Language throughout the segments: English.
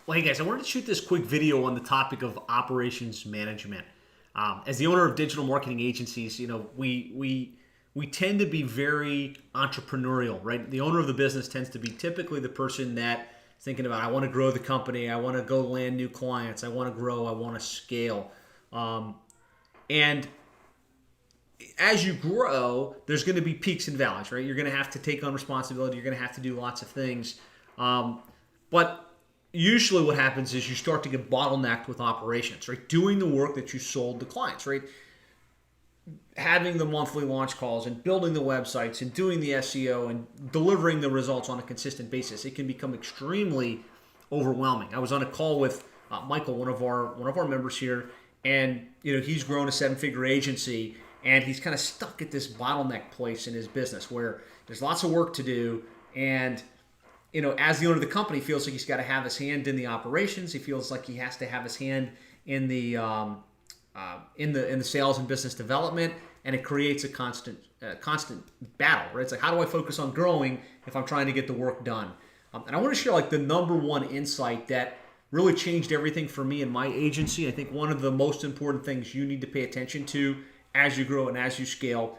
Well, hey guys, I wanted to shoot this quick video on the topic of operations management. As the owner of digital marketing agencies, we tend to be very entrepreneurial, right? The owner of the business tends to be typically the person that is thinking about, I want to grow the company, I want to go land new clients, I want to grow, I want to scale. And as you grow, there's going to be peaks and valleys, right? You're going to have to take on responsibility. You're going to have to do lots of things. But usually what happens is you start to get bottlenecked with operations, right? Doing the work that you sold to clients, right? Having the monthly launch calls and building the websites and doing the SEO and delivering the results on a consistent basis. It can become extremely overwhelming. I was on a call with Michael, one of our members here, and he's grown a seven-figure agency, and he's kind of stuck at this bottleneck place in his business where there's lots of work to do, and as the owner of the company, he feels like he's got to have his hand in the operations. He feels like he has to have his hand in the sales and business development, and it creates a constant battle, right? It's like, how do I focus on growing if I'm trying to get the work done? And I want to share like the number one insight that really changed everything for me and my agency. I think one of the most important things you need to pay attention to as you grow and as you scale.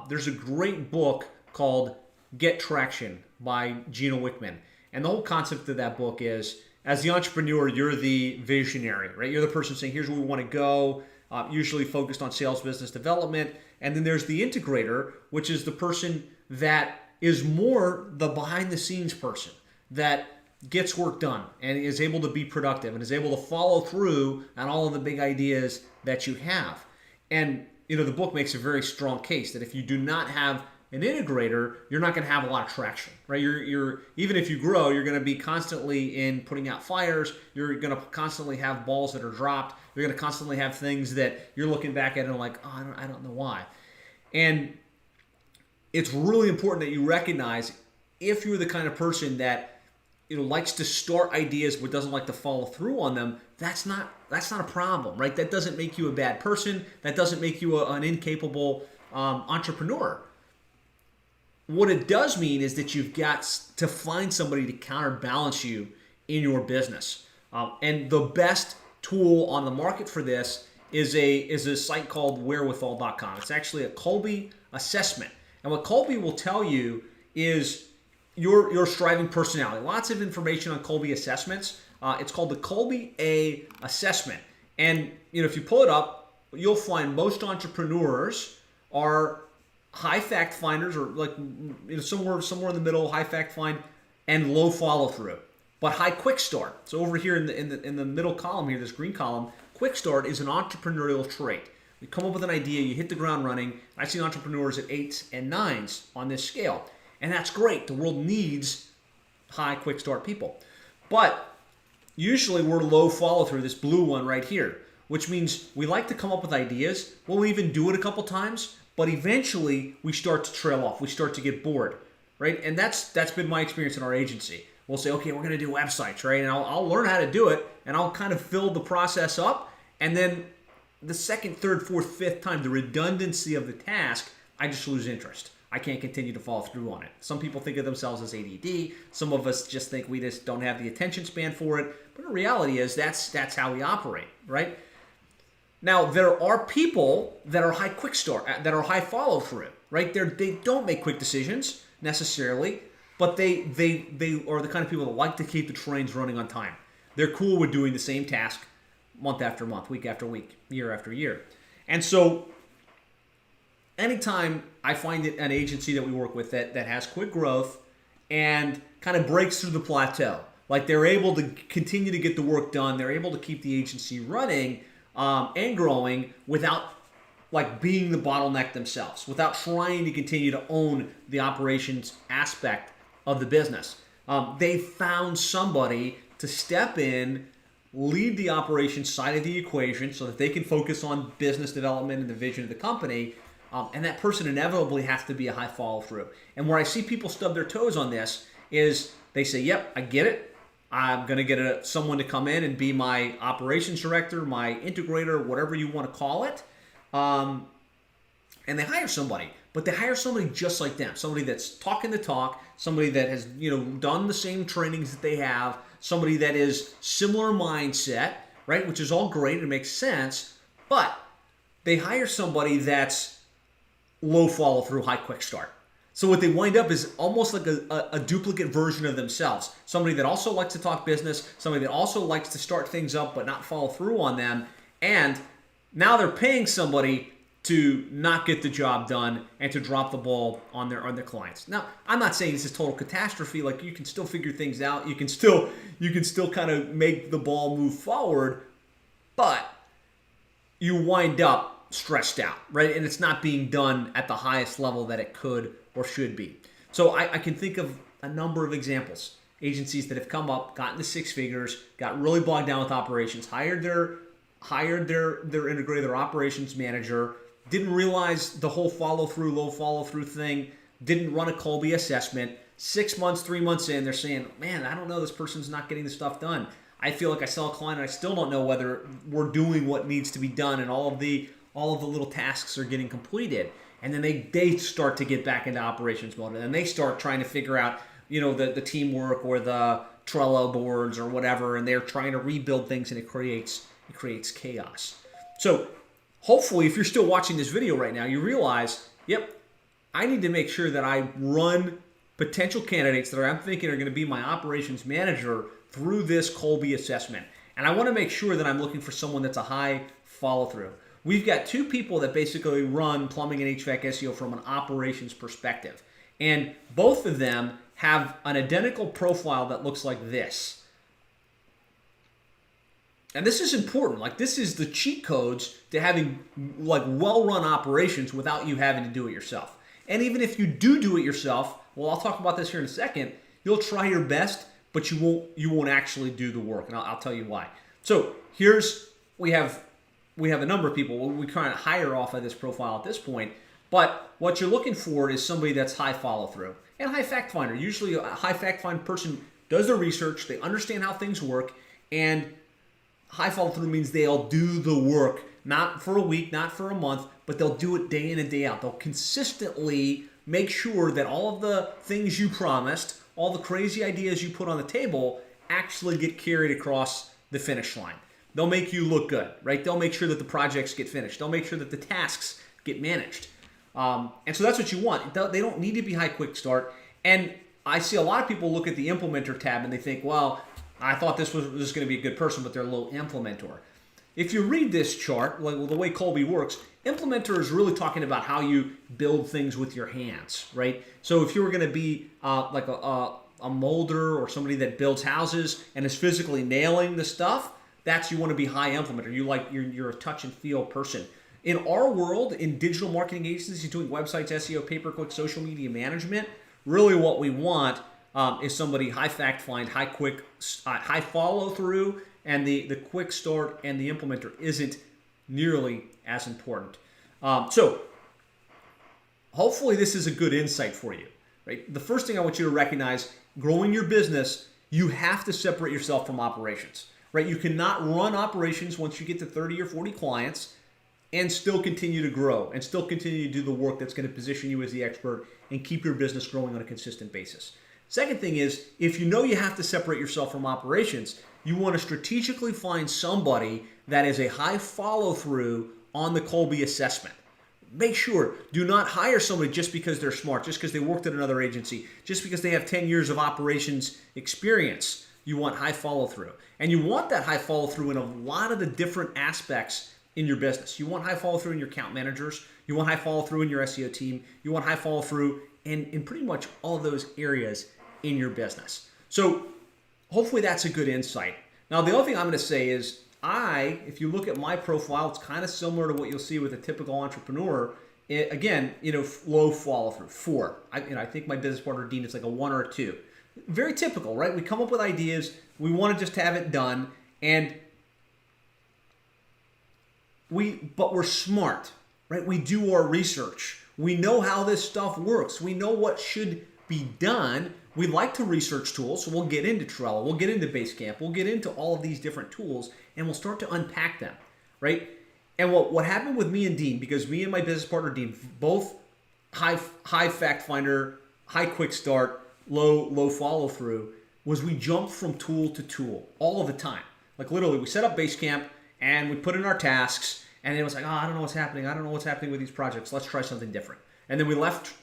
There's a great book called Get Traction by Gino Wickman. And the whole concept of that book is, as the entrepreneur, you're the visionary, right? You're the person saying, here's where we want to go, usually focused on sales, business development. And then there's the integrator, which is the person that is more the behind-the-scenes person that gets work done and is able to be productive and is able to follow through on all of the big ideas that you have. And the book makes a very strong case that if you do not have an integrator, you're not going to have a lot of traction, right? You're even if you grow, you're going to be constantly in putting out fires. You're going to constantly have balls that are dropped. You're going to constantly have things that you're looking back at and like, oh, I don't know why. And it's really important that you recognize if you're the kind of person that likes to start ideas but doesn't like to follow through on them. That's not a problem, right? That doesn't make you a bad person. That doesn't make you an incapable entrepreneur. What it does mean is that you've got to find somebody to counterbalance you in your business. And the best tool on the market for this is a site called wherewithal.com. It's actually a Kolbe assessment. And what Kolbe will tell you is your striving personality. Lots of information on Kolbe assessments. It's called the Kolbe A assessment. And if you pull it up, you'll find most entrepreneurs are high fact finders, or like somewhere in the middle, high fact find and low follow through, but high quick start. So over here in the middle column here, this green column, quick start is an entrepreneurial trait. You come up with an idea, you hit the ground running. I've seen entrepreneurs at 8s and 9s on this scale, and that's great. The world needs high quick start people, but usually we're low follow through. This blue one right here, which means we like to come up with ideas. We'll even do it a couple times. But eventually, we start to trail off. We start to get bored, right? And that's been my experience in our agency. We'll say, okay, we're going to do websites, right? And I'll learn how to do it, and I'll kind of fill the process up. And then the second, third, fourth, fifth time, the redundancy of the task, I just lose interest. I can't continue to follow through on it. Some people think of themselves as ADD. Some of us just think we just don't have the attention span for it. But the reality is that's how we operate, right? Now, there are people that are high quick start, that are high follow through, right? They don't make quick decisions necessarily, but they are the kind of people that like to keep the trains running on time. They're cool with doing the same task month after month, week after week, year after year. And so anytime I find an agency that we work with that has quick growth and kind of breaks through the plateau, like they're able to continue to get the work done, they're able to keep the agency running, and growing without like being the bottleneck themselves, without trying to continue to own the operations aspect of the business. They found somebody to step in, lead the operations side of the equation so that they can focus on business development and the vision of the company. And that person inevitably has to be a high follow through. And where I see people stub their toes on this is they say, yep, I get it. I'm going to get someone to come in and be my operations director, my integrator, whatever you want to call it. And they hire somebody. but they hire somebody just like them, somebody that's talking the talk, somebody that has done the same trainings that they have, somebody that is similar mindset, right? Which is all great, it makes sense, but they hire somebody that's low follow through, high quick start. So what they wind up is almost like a duplicate version of themselves. Somebody that also likes to talk business, somebody that also likes to start things up but not follow through on them, and now they're paying somebody to not get the job done and to drop the ball on their clients. Now, I'm not saying this is total catastrophe. Like, you can still figure things out. You can still kind of make the ball move forward, but you wind up stressed out, right? And it's not being done at the highest level that it could or should be. So I can think of a number of examples. Agencies that have come up, gotten to six figures, got really bogged down with operations, hired their integrator, their operations manager, didn't realize the whole follow-through, low follow-through thing, didn't run a Colby assessment. 6 months, 3 months in, they're saying, man, I don't know, this person's not getting the stuff done. I feel like I sell a client and I still don't know whether we're doing what needs to be done and all of the little tasks are getting completed. And then they start to get back into operations mode, and then they start trying to figure out, the teamwork or the Trello boards or whatever, and they're trying to rebuild things, and it creates chaos. So hopefully, if you're still watching this video right now, you realize, yep, I need to make sure that I run potential candidates that I'm thinking are going to be my operations manager through this Colby assessment. And I want to make sure that I'm looking for someone that's a high follow-through. We've got two people that basically run plumbing and HVAC SEO from an operations perspective. And both of them have an identical profile that looks like this. And this is important. Like, this is the cheat codes to having like well-run operations without you having to do it yourself. And even if you do it yourself, well, I'll talk about this here in a second, you'll try your best, but you won't actually do the work. And I'll tell you why. So we have a number of people. We kind of hire off of this profile at this point. But what you're looking for is somebody that's high follow-through and high fact finder. Usually a high fact find person does their research, they understand how things work, and high follow-through means they'll do the work, not for a week, not for a month, but they'll do it day in and day out. They'll consistently make sure that all of the things you promised, all the crazy ideas you put on the table actually get carried across the finish line. They'll make you look good, right? They'll make sure that the projects get finished. They'll make sure that the tasks get managed. And so that's what you want. They don't need to be high quick start. And I see a lot of people look at the implementer tab and they think, well, I thought this was going to be a good person, but they're a low implementer. If you read this chart, like the way Colby works, implementer is really talking about how you build things with your hands, right? So if you were going to be like a molder or somebody that builds houses and is physically nailing the stuff, you want to be high implementer. You're a touch and feel person. In our world, in digital marketing agencies, doing websites, SEO, pay-per-click, social media management, really what we want is somebody high fact find, high follow through, and the quick start and the implementer isn't nearly as important. So hopefully this is a good insight for you. Right? The first thing I want you to recognize, growing your business, you have to separate yourself from operations. Right? You cannot run operations once you get to 30 or 40 clients and still continue to grow and still continue to do the work that's going to position you as the expert and keep your business growing on a consistent basis. Second thing is, if you know you have to separate yourself from operations, you want to strategically find somebody that is a high follow-through on the Colby assessment. Make sure, do not hire somebody just because they're smart, just because they worked at another agency, just because they have 10 years of operations experience. You want high follow-through. And you want that high follow-through in a lot of the different aspects in your business. You want high follow-through in your account managers. You want high follow-through in your SEO team. You want high follow-through in pretty much all of those areas in your business. So hopefully that's a good insight. Now, the other thing I'm going to say is, if you look at my profile, it's kind of similar to what you'll see with a typical entrepreneur. Again, low follow-through, 4. I think my business partner, Dean, is like a 1 or a 2. Very typical, right? We come up with ideas. We want to just have it done. But we're smart, right? We do our research. We know how this stuff works. We know what should be done. We like to research tools, so we'll get into Trello, we'll get into Basecamp, we'll get into all of these different tools, and we'll start to unpack them, right? And what happened with me and Dean, because me and my business partner Dean both high fact finder, high quick start, low follow through, was we jumped from tool to tool all of the time. Like literally, we set up Basecamp and we put in our tasks, and it was like, oh, I don't know what's happening. I don't know what's happening with these projects. Let's try something different. And then we left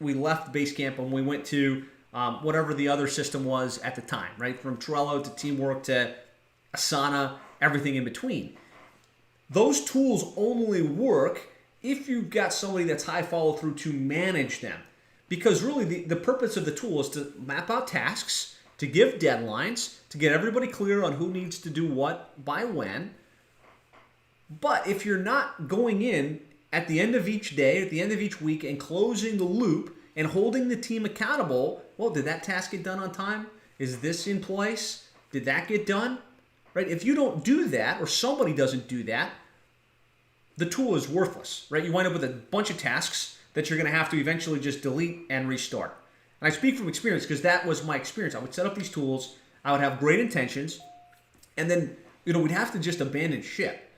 Basecamp and we went to whatever the other system was at the time, right? From Trello to Teamwork to Asana, everything in between. Those tools only work if you've got somebody that's high follow through to manage them. Because really the purpose of the tool is to map out tasks, to give deadlines, to get everybody clear on who needs to do what by when. But if you're not going in at the end of each day, at the end of each week, and closing the loop and holding the team accountable, well, did that task get done on time? Is this in place? Did that get done? Right? If you don't do that, or somebody doesn't do that, the tool is worthless, right? You wind up with a bunch of tasks that you're going to have to eventually just delete and restart. And I speak from experience because that was my experience. I would set up these tools, I would have great intentions, and then we'd have to just abandon ship.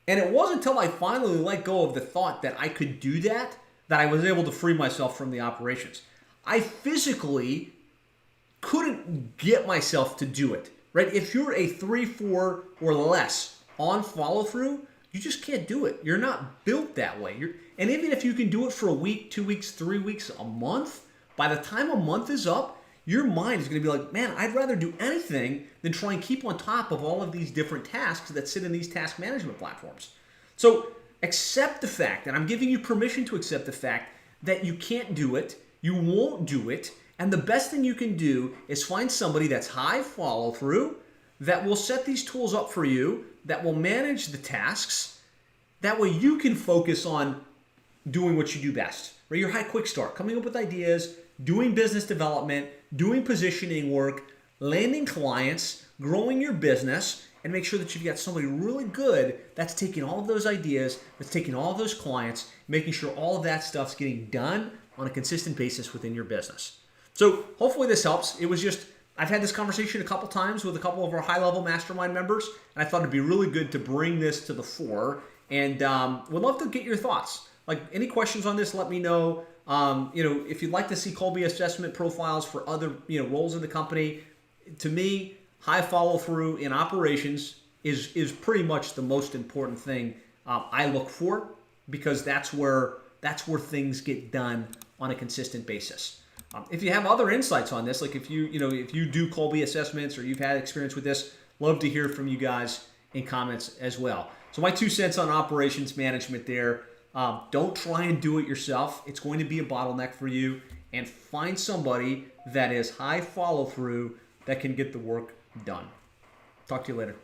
And it wasn't until I finally let go of the thought that I could do that I was able to free myself from the operations. I physically couldn't get myself to do it, right? If you're a 3, 4, or less on follow-through, you just can't do it. You're not built that way. And even if you can do it for a week, 2 weeks, 3 weeks, a month, by the time a month is up, your mind is going to be like, man, I'd rather do anything than try and keep on top of all of these different tasks that sit in these task management platforms. So accept the fact, and I'm giving you permission to accept the fact that you can't do it, you won't do it, and the best thing you can do is find somebody that's high follow through, that will set these tools up for you, that will manage the tasks. That way you can focus on doing what you do best. Right? Your high quick start, coming up with ideas, doing business development, doing positioning work, landing clients, growing your business, and make sure that you've got somebody really good that's taking all of those ideas, that's taking all of those clients, making sure all of that stuff's getting done on a consistent basis within your business. So hopefully this helps. I've had this conversation a couple times with a couple of our high-level mastermind members, and I thought it'd be really good to bring this to the fore, and would love to get your thoughts. Like, any questions on this, let me know. If you'd like to see Kolbe assessment profiles for other roles in the company, to me, high follow-through in operations is pretty much the most important thing I look for, because that's where things get done on a consistent basis. If you have other insights on this, like if you do Kolbe assessments or you've had experience with this, love to hear from you guys in comments as well. So my 2 cents on operations management there. Don't try and do it yourself. It's going to be a bottleneck for you. And find somebody that is high follow through that can get the work done. Talk to you later.